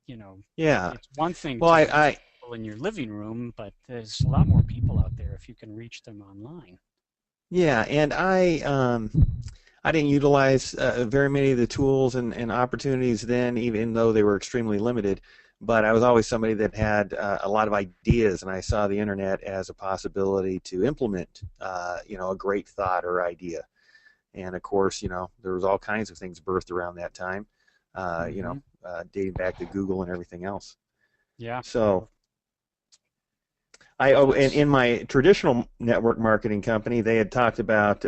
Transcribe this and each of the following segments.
you know, Yeah. it's one thing Well, to I, reach I people in your living room, but there's a lot more people out there if you can reach them online. yeah, and I didn't utilize very many of the tools and opportunities then, even though they were extremely limited. But I was always somebody that had a lot of ideas, and I saw the internet as a possibility to implement, a great thought or idea. And of course, there was all kinds of things birthed around that time, Hmm. dating back to Google and everything else. Yeah, So in that's my traditional network marketing company, they had talked about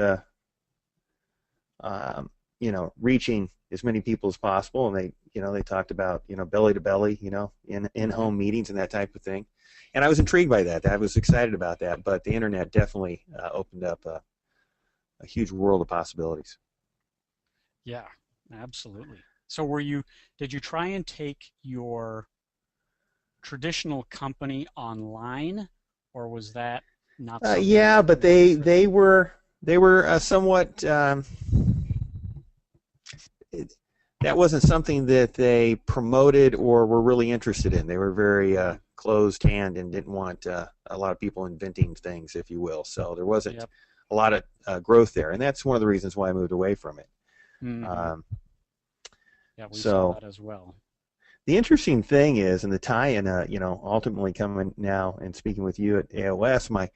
reaching as many people as possible, and they talked about belly to belly, in yeah, home meetings and that type of thing. And I was intrigued by that. I was excited about that. But the internet definitely opened up a huge world of possibilities. yeah, absolutely. So did you try and take your traditional company online, or was that not something that Yeah, but you were interested they were somewhat. It, that wasn't something that they promoted or were really interested in. They were very in? closed hand and didn't want a lot of people inventing things, if you will. So there wasn't Yep. a lot of growth there, and that's one of the reasons why I moved away from it. Hmm. Um, Yeah, we saw so that as well. the interesting thing is, and the tie-in, ultimately coming now and speaking with you at AOS, my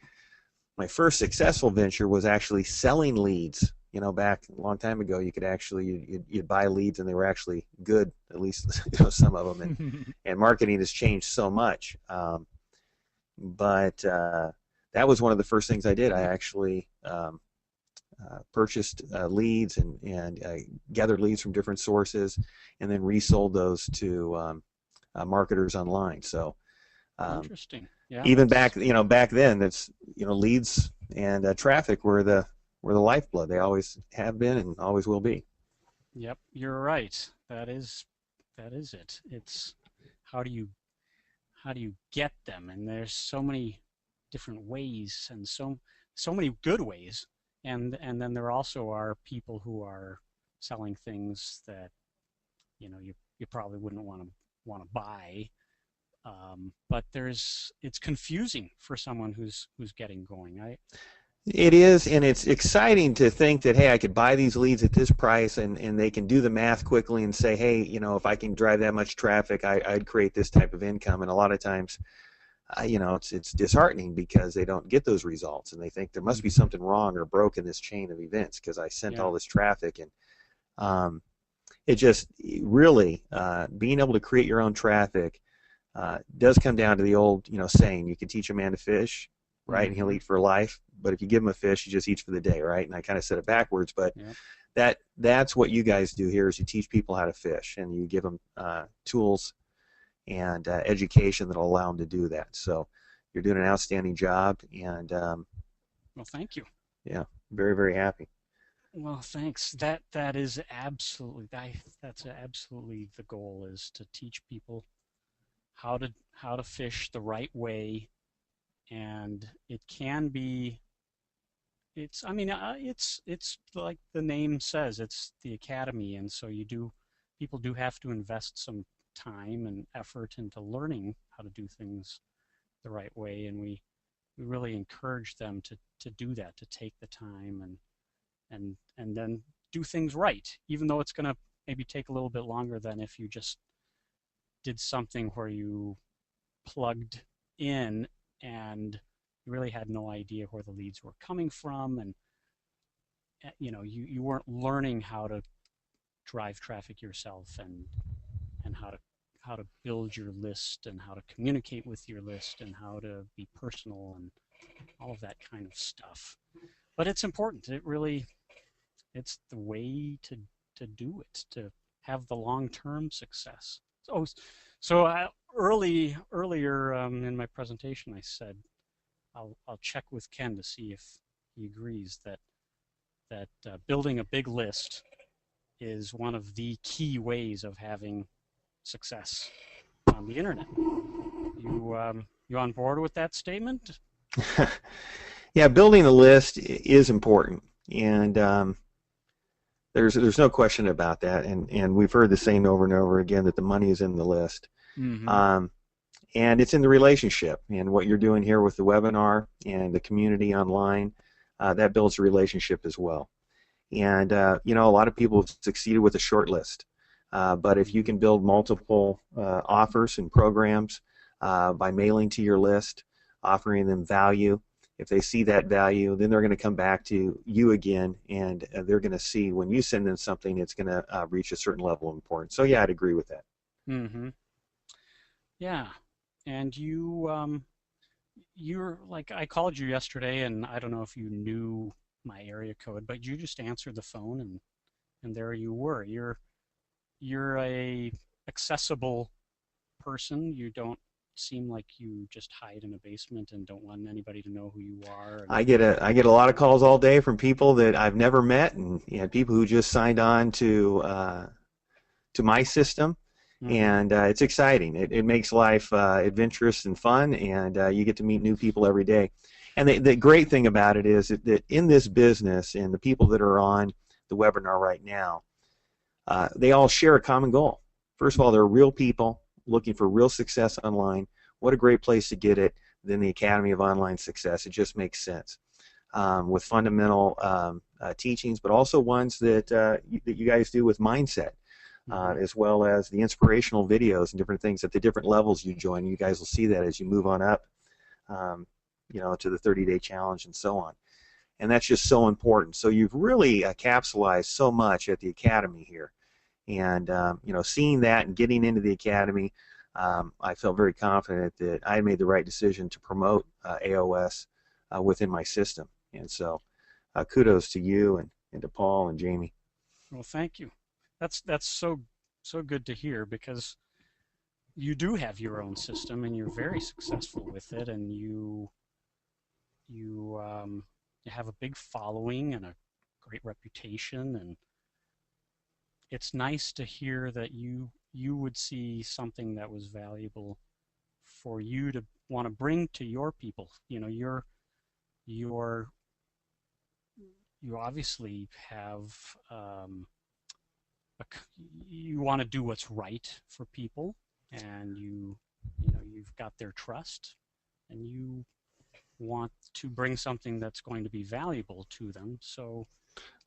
first successful venture was actually selling leads. Back a long time ago, you could actually you'd buy leads, and they were actually good, at least some of them. And marketing has changed so much. But that was one of the first things I did. I actually purchased leads and gathered leads from different sources, and then resold those to marketers online. So um, Interesting. Yeah, even that's back then, that's leads and traffic were the lifeblood. They always have been and always will be. yep, you're right. That is it. It's how do you how do you get them? And there's so many different ways and so many good ways. And then there also are people who are selling things that, you probably wouldn't want to buy. But it's confusing for someone who's getting going. It is, and it's exciting to think that, hey, I could buy these leads at this price, and they can do the math quickly and say, hey, if I can drive that much traffic, I'd create this type of income. And a lot of times, it's disheartening because they don't get those results, and they think there must be Hmm. something wrong or broke in this chain of events because I sent Yeah. all this traffic. And um, it just really being able to create your own traffic does come down to the old, saying, you can teach a man to fish, right, and he'll Hmm. eat for life. But if you give him a fish, he just eats for the day, right? And I kind of said it backwards, but Yeah. that's what you guys do here is you teach people how to fish, and you give them tools and education that will allow them to do that. So you're doing an outstanding job, and Well, thank you. yeah, very, very happy. Well, thanks. That is absolutely that's absolutely the goal, is to teach people how to fish the right way. And it can be it's I mean it's like the name says, it's the academy, and so people do have to invest some time and effort into learning how to do things the right way, and we really encourage them to do that, to take the time and then do things right, even though it's going to maybe take a little bit longer than if you just did something where you plugged in and you really had no idea where the leads were coming from, and you weren't learning how to drive traffic yourself, and how to build your list, and how to communicate with your list, and how to be personal, and all of that kind of stuff. But it's important. It's the way to do it, to have the long-term success. So earlier in my presentation, I said I'll check with Ken to see if he agrees that building a big list is one of the key ways of having success on the internet. You on board with that statement? Yeah, building a list is important, and there's no question about that. And we've heard the same over and over again that the money is in the list. Mm-hmm. Um, and it's in the relationship and what you're doing here with the webinar and the community online. That builds a relationship as well. And a lot of people have succeeded with a short list. But if you Mm-hmm. can build multiple offers and programs by mailing to your list, offering them value, if they see that value, then they're going to come back to you again, and they're going to see when you send them something, it's going to reach a certain level of importance. So yeah, I'd agree with that. Mm-hmm. Yeah. And you're like, I called you yesterday, and I don't know if you knew my area code, but you just answered the phone, and there you were. You're a accessible person. You don't seem like you just hide in a basement and don't want anybody to know who you are. And I get a lot of calls all day from people that I've never met, and people who just signed on to my system, mm-hmm. and it's exciting. It makes life adventurous and fun, and you get to meet new people every day. And the great thing about it is that in this business, and the people that are on the webinar right now, they all share a common goal. First of all, they're real people looking for real success online. What a great place to get it than the Academy of Online Success. It just makes sense. With fundamental teachings, but also ones that you guys do with mindset, Mm-hmm. as well as the inspirational videos and different things at the different levels you join. You guys will see that as you move on up, um, to the 30-day challenge and so on. And that's just so important. So you've really capsulized so much at the Academy here. And, seeing that and getting into the Academy, I felt very confident that I made the right decision to promote AOS within my system. And so kudos to you and to Paul and Jamie. Well, thank you. That's so good to hear, because you do have your own system and you're very successful with it, and you have a big following and a great reputation, and it's nice to hear that you would see something that was valuable for you to want to bring to your people. You're you obviously have a, you want to do what's right for people, and you've got their trust, and you want to bring something that's going to be valuable to them. So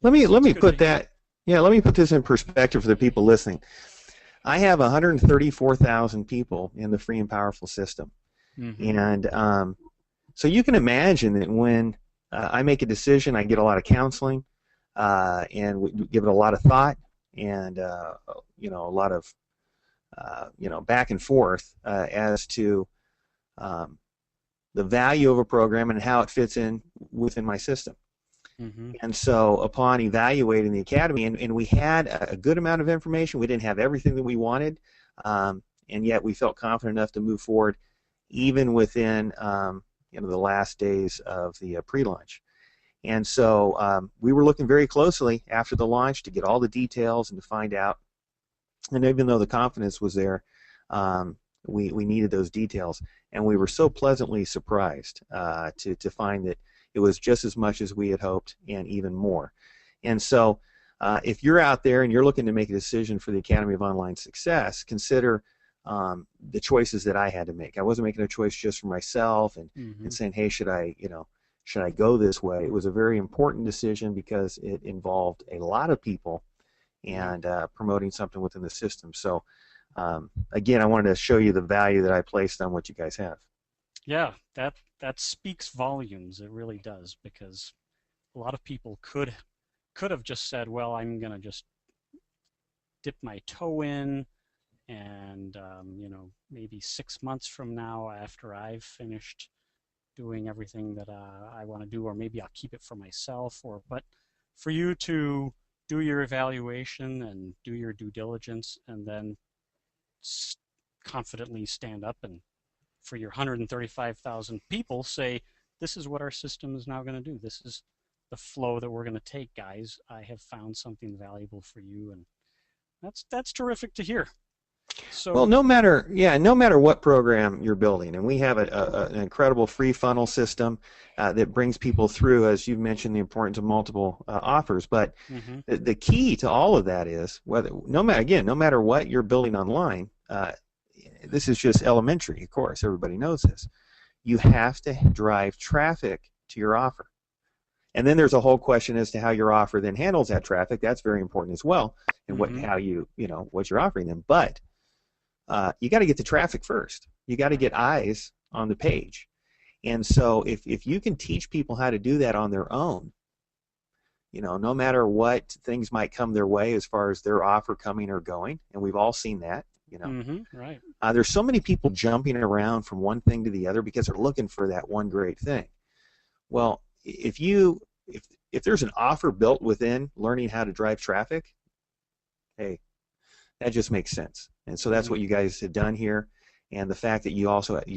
Let me let it's me good to put hear. that. Yeah, let me put this in perspective for the people listening. I have 134,000 people in the free and powerful system, Mm-hmm. and so you can imagine that when I make a decision, I get a lot of counseling, and we give it a lot of thought, and a lot of back and forth as to um, the value of a program and how it fits in within my system. Mm-hmm. And so upon evaluating the academy, and we had a good amount of information, we didn't have everything that we wanted, and yet we felt confident enough to move forward even within the last days of the pre-launch. And so we were looking very closely after the launch to get all the details and to find out. And even though the confidence was there, um, we needed those details. And we were so pleasantly surprised to find that it was just as much as we had hoped and even more. And so if you're out there and you're looking to make a decision for the Academy of Online Success, consider the choices that I had to make. I wasn't making a choice just for myself and Mm-hmm. saying, hey, should I go this way? It was a very important decision because it involved a lot of people Yeah. and promoting something within the system. So again, I wanted to show you the value that I placed on what you guys have. Yeah, that speaks volumes. It really does, because a lot of people could have just said, well, I'm going to just dip my toe in, and maybe 6 months from now, after I've finished doing everything that I want to do, or maybe I'll keep it for myself. But for you to do your evaluation and do your due diligence, and then confidently stand up and, for your 135,000 people, say, this is what our system is now going to do. This is the flow that we're going to take, guys. I have found something valuable for you, and that's terrific to hear. Well, So, no matter what program you're building, and we have an incredible free funnel system that brings people through, as you've mentioned, the importance of multiple offers. But mm-hmm. the key to all of that is no matter what you're building online, this is just elementary, of course, everybody knows this. You have to drive traffic to your offer. And then there's a whole question as to how your offer then handles that traffic. That's very important as well, and Mm-hmm. how what you're offering them. But you got to get the traffic first. You got to Right. get eyes on the page. And so if you can teach people how to do that on their own, no matter what things might come their way as far as their offer coming or going, and we've all seen that. Mm-hmm. Right. There's so many people jumping around from one thing to the other because they're looking for that one great thing. Well, if there's an offer built within learning how to drive traffic, hey, that just makes sense. And so that's Mm-hmm. what you guys have done here. And the fact that you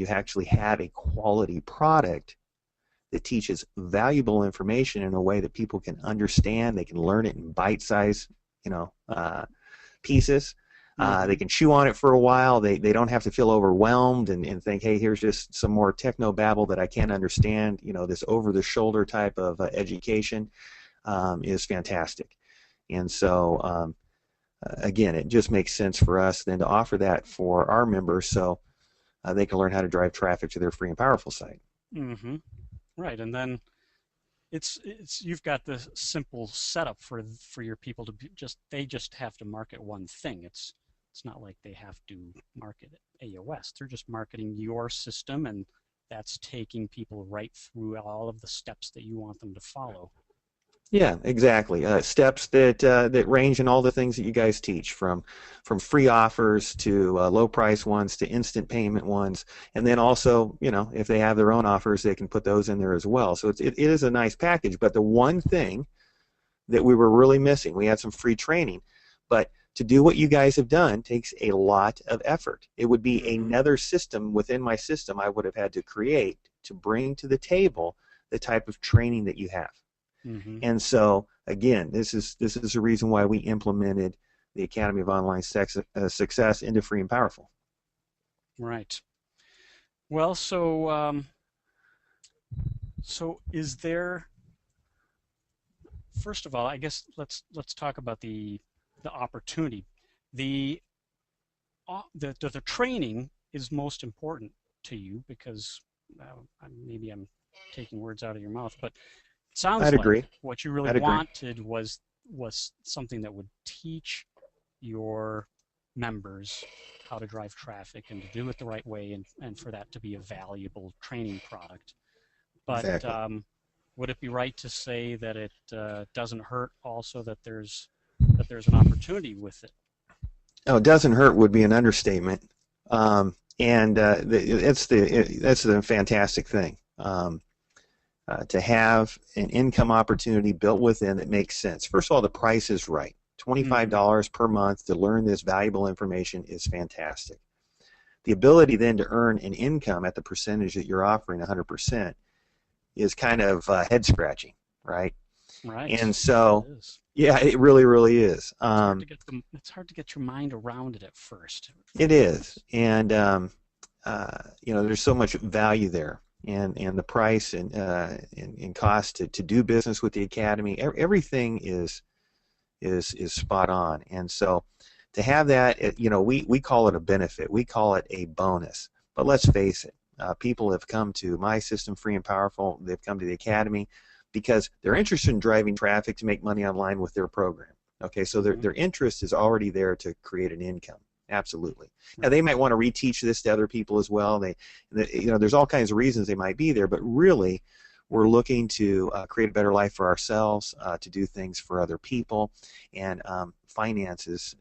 actually have a quality product that teaches valuable information in a way that people can understand, they can learn it in bite-sized, pieces. They Mm-hmm. can chew on it for a while. They don't have to feel overwhelmed and think, hey, here's just some more techno babble that I can't understand. This over-the-shoulder type of education is fantastic. And so, again, it just makes sense for us then to offer that for our members so they can learn how to drive traffic to their free and powerful site. Mm-hmm. Right. And then it's you've got the simple setup for your people to they just have to market one thing. It's not like they have to market AOS. They're just marketing your system, and that's taking people right through all of the steps that you want them to follow. Yeah, exactly. Steps that range in all the things that you guys teach, from free offers to low price ones to instant payment ones, and then also, if they have their own offers, they can put those in there as well. So it is a nice package. But the one thing that we were really missing, we had some free training, but to do what you guys have done takes a lot of effort. It would be Mm-hmm. another system within my system I would have had to create to bring to the table the type of training that you have. Mm-hmm. And so, again, this is the reason why we implemented the Academy of Online Success into Free and Powerful. Right. Well, so is there, first of all, I guess let's talk about the opportunity. The the training is most important to you because maybe I'm taking words out of your mouth, but it sounds I'd like agree. what you really I'd agree. wanted was something that would teach your members how to drive traffic and to do it the right way, and for that to be a valuable training product. But Exactly. would it be right to say that it doesn't hurt also that there's an opportunity with it? Oh, it doesn't hurt would be an understatement. And that's the fantastic thing. To have an income opportunity built within that makes sense. First of all, the price is right. Mm-hmm. $25 per month to learn this valuable information is fantastic. The ability then to earn an income at the percentage that you're offering, 100%, is kind of head scratching, right? Right. And It so, is. yeah, it really, really is. It's hard to get your mind around it at first. For It me, is, and there's so much value there, and the price and cost to do business with the academy, everything is spot on, and so to have that, we call it a benefit, we call it a bonus, but let's face it, people have come to my system, Free and Powerful. They've come to the academy because they're interested in driving traffic to make money online with their program. Okay, so their hmm their interest is already there to create an income. Absolutely. Now they right. might want to reteach this to other people as well. There's all kinds of reasons they might be there, but really, we're looking to create a better life for ourselves, to do things for other people, and finances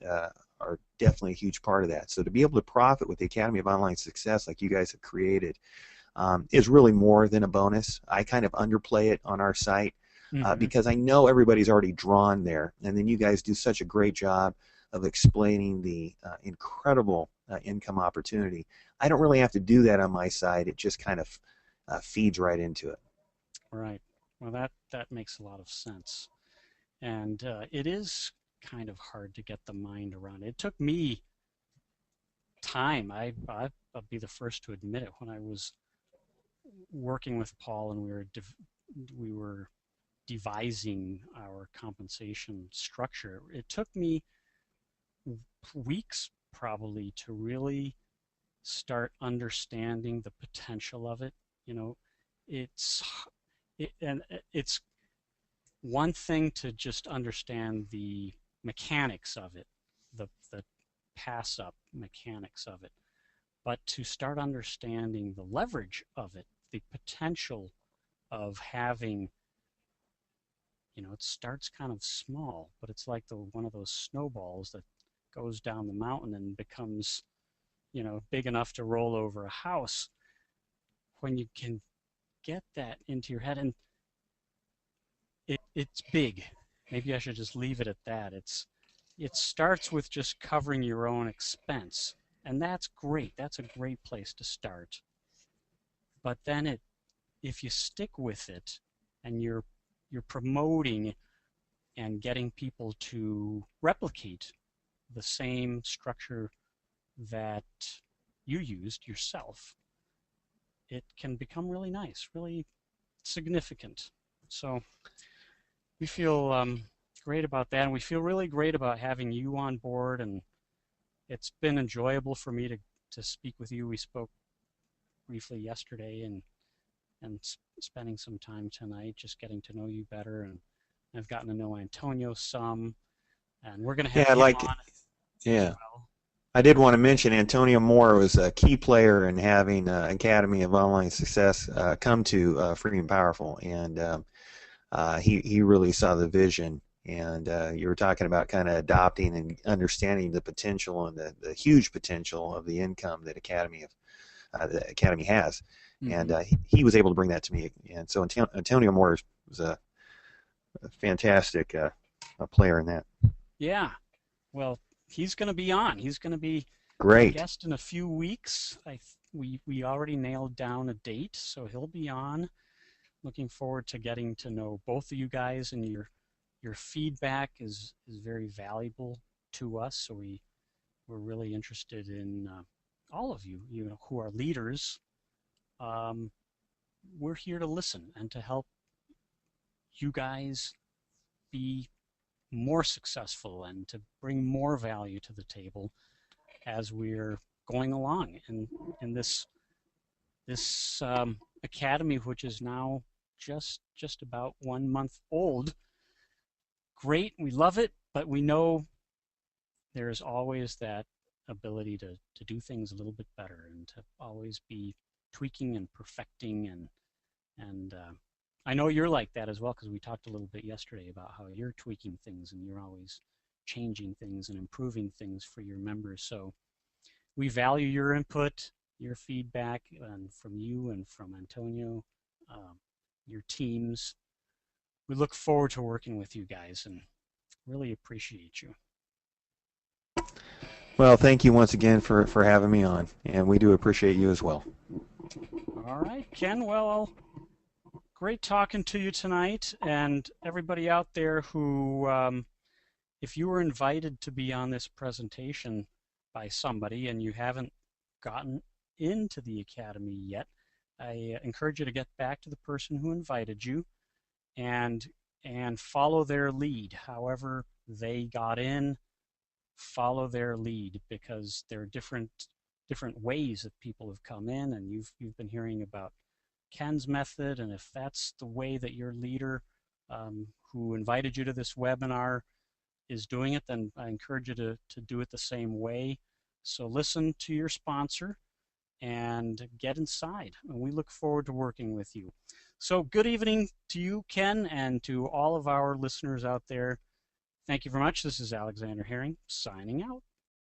are definitely a huge part of that. So to be able to profit with the Academy of Online Success, like you guys have created, is really more than a bonus. I kind of underplay it on our site hmm because I know everybody's already drawn there, and then you guys do such a great job of explaining the incredible income opportunity. I don't really have to do that on my side. It just kind of feeds right into it. Right. Well, that makes a lot of sense, and it is kind of hard to get the mind around. It took me time. I'll be the first to admit it. When I was working with Paul and we were devising our compensation structure, it took me weeks probably to really start understanding the potential of it. You know, it's and it's one thing to just understand the mechanics of it, the pass up mechanics of it, but to start understanding the leverage of it, the potential of having, it starts kind of small, but it's like the one of those snowballs that goes down the mountain and becomes, big enough to roll over a house. When you can get that into your head, and it's big. Maybe I should just leave it at that. It starts with just covering your own expense, and that's great. That's a great place to start. But then if you stick with it, and you're promoting and getting people to replicate the same structure that you used yourself, it can become really nice, really significant. So we feel great about that, and we feel really great about having you on board. And it's been enjoyable for me to speak with you. We spoke briefly yesterday, and spending some time tonight, just getting to know you better. And I've gotten to know Antonio some, and we're going to have Yeah, him like on as yeah. well. I did want to mention Antonio Moore was a key player in having Academy of Online Success come to Free and Powerful, and he really saw the vision. And you were talking about kind of adopting and understanding the potential and the huge potential of the income that the Academy has, and Mm-hmm. he was able to bring that to me. And so Antonio Moore was a fantastic a player in that. Yeah. Well, he's going to be on. He's going to be a Great. guest in a few weeks. We already nailed down a date, so he'll be on. Looking forward to getting to know both of you guys, and your feedback is very valuable to us. So we're really interested in all of you, who are leaders. Um, we're here to listen and to help you guys be more successful and to bring more value to the table as we're going along in this academy, which is now just about 1 month old. Great, we love it, but we know there's always that ability to do things a little bit better and to always be tweaking and perfecting, and I know you're like that as well, because we talked a little bit yesterday about how you're tweaking things and you're always changing things and improving things for your members. So we value your input, your feedback, and from you and from Antonio, um, your teams. We look forward to working with you guys and really appreciate you. Well, thank you once again for having me on, and we do appreciate you as well. All right, Ken. Well, great talking to you tonight, and everybody out there who, if you were invited to be on this presentation by somebody and you haven't gotten into the academy yet, I encourage you to get back to the person who invited you and follow their lead. However they got in, follow their lead, because there are different ways that people have come in, and you've been hearing about Ken's method. And if that's the way that your leader, who invited you to this webinar, is doing it, then I encourage you to do it the same way. So listen to your sponsor and get inside. And we look forward to working with you. So good evening to you, Ken, and to all of our listeners out there. Thank you very much. This is Alexander Herring signing out.